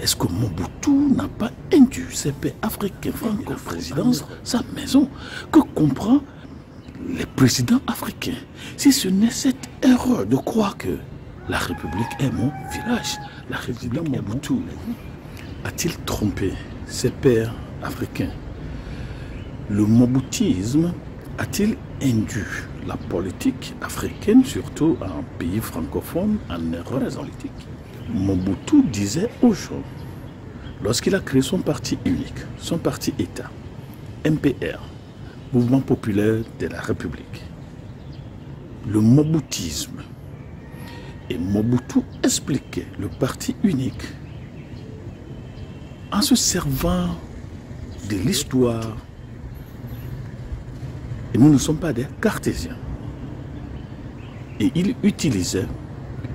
Est-ce que Mobutu n'a pas induit ces pays africains franco-présidence sa maison? Que comprend les présidents africains? Si ce n'est cette erreur de croire que la République est mon village, la République Mobutu a-t-il trompé ses pairs africains? Le mobutisme a-t-il induit la politique africaine, surtout en pays francophone, en erreur politique? Mobutu disait aux gens, lorsqu'il a créé son parti unique, son parti État, MPR, Mouvement populaire de la République, le mobutisme, et Mobutu expliquait le parti unique en se servant de l'histoire. Et nous ne sommes pas des cartésiens. Et il utilisait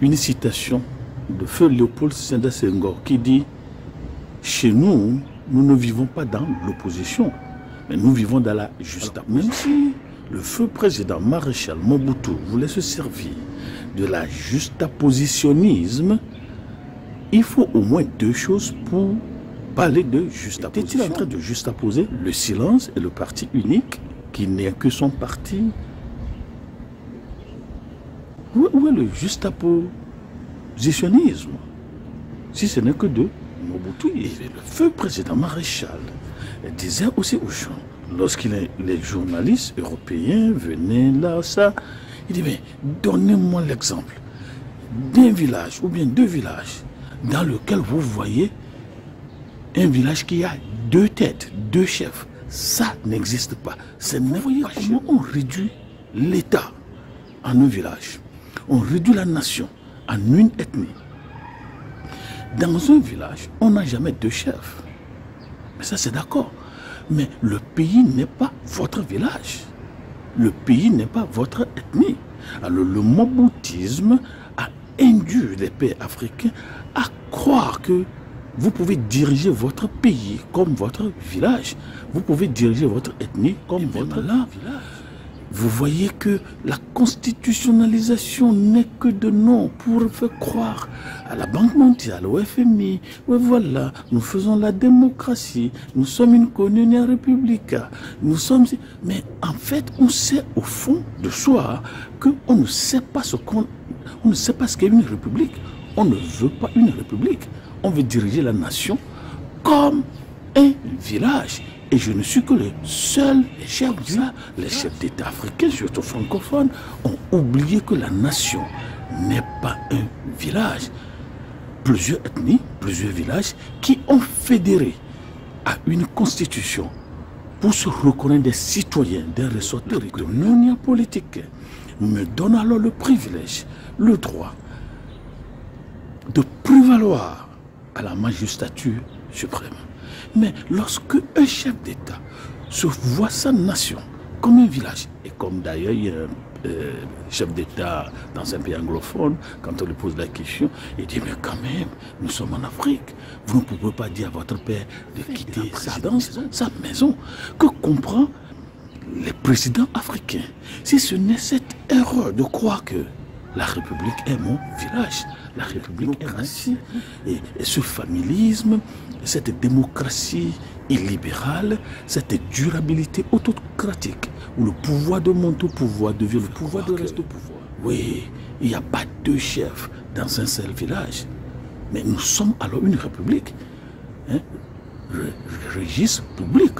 une citation de feu Léopold Sédar Senghor qui dit « Chez nous, nous ne vivons pas dans l'opposition, mais nous vivons dans la justice. » Même si le feu président maréchal Mobutu voulait se servir de la juxtapositionnisme, il faut au moins deux choses pour parler de juxtaposition. Était-il en train de juxtaposer le silence et le parti unique qui n'est que son parti? Où est le juxtapositionnisme? Si ce n'est que de Mobutu. Et le feu président maréchal disait aussi aux gens, lorsque les journalistes européens venaient là, ça, il dit, mais donnez-moi l'exemple d'un village ou bien deux villages dans lequel vous voyez un village qui a deux têtes, deux chefs. Ça n'existe pas. Vous voyez comment on réduit l'État en un village. On réduit la nation en une ethnie. Dans un village, on n'a jamais deux chefs. Mais ça, c'est d'accord. Mais le pays n'est pas votre village. Le pays n'est pas votre ethnie. Alors le mobutisme a induit les pays africains à croire que vous pouvez diriger votre pays comme votre village. Vous pouvez diriger votre ethnie comme votre village. Vous voyez que la constitutionnalisation n'est que de nom pour faire croire à la Banque mondiale, au FMI. Oui, voilà, nous faisons la démocratie, nous sommes une colonie république. Nous sommes... Mais en fait, on sait au fond de soi qu'on ne sait pas ce qu'on... On ne sait pas ce qu'est une république. On ne veut pas une république. On veut diriger la nation comme un village. Et je ne suis que le seul chef d'État. Les chefs d'État africains, surtout francophones, ont oublié que la nation n'est pas un village. Plusieurs ethnies, plusieurs villages qui ont fédéré à une constitution pour se reconnaître des citoyens, des ressortissants de l'union politique, me donne alors le privilège, le droit de prévaloir à la magistrature suprême. Mais lorsque un chef d'État se voit sa nation comme un village, et comme d'ailleurs il y a un chef d'État dans un pays anglophone, quand on lui pose la question, il dit, mais quand même, nous sommes en Afrique, vous ne pouvez pas dire à votre père de quitter sa maison. Que comprend les présidents africains? Si ce n'est cette erreur de croire que la République est mon village, la République est ainsi, et ce familisme, cette démocratie illibérale, cette durabilité autocratique, où le pouvoir de monter au pouvoir devient le pouvoir de rester au pouvoir. Oui, il n'y a pas deux chefs dans un seul village, mais nous sommes alors une république, hein, registre public.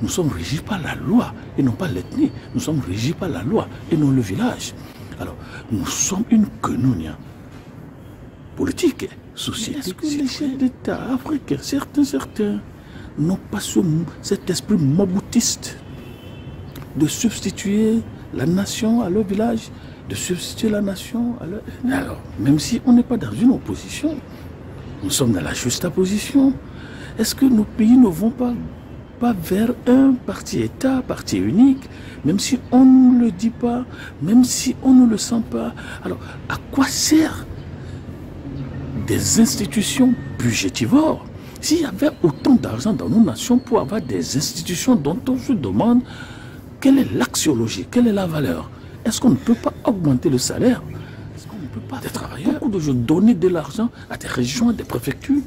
Nous sommes régis par la loi et non pas l'ethnie. Nous sommes régis par la loi et non le village. Alors, nous sommes une colonie politique, société. Est-ce que les chefs d'État africains, certains, n'ont pas cet esprit mobutiste de substituer la nation à leur village, de substituer la nation à leur... Alors, même si on n'est pas dans une opposition, nous sommes dans la juxtaposition. Est-ce que nos pays ne vont pas vers un parti-État, parti unique, même si on ne le dit pas, même si on ne le sent pas? Alors, à quoi sert des institutions budgétivores? S'il y avait autant d'argent dans nos nations pour avoir des institutions dont on se demande quelle est l'axiologie, quelle est la valeur, est-ce qu'on ne peut pas augmenter le salaire? Est-ce qu'on ne peut pas des travailleurs, beaucoup de gens donner de l'argent à des régions, à des préfectures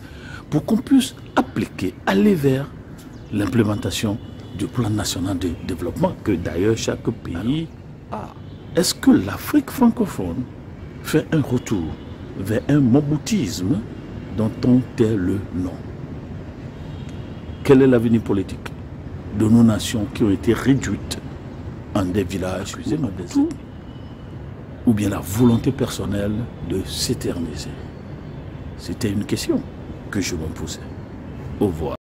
pour qu'on puisse appliquer, aller vers l'implémentation du plan national de développement que d'ailleurs chaque pays a. Est-ce que l'Afrique francophone fait un retour vers un moboutisme dont on tait le nom? Quel est l'avenir politique de nos nations qui ont été réduites en des villages ou bien la volonté personnelle de s'éterniser? C'était une question que je me posais. Au revoir.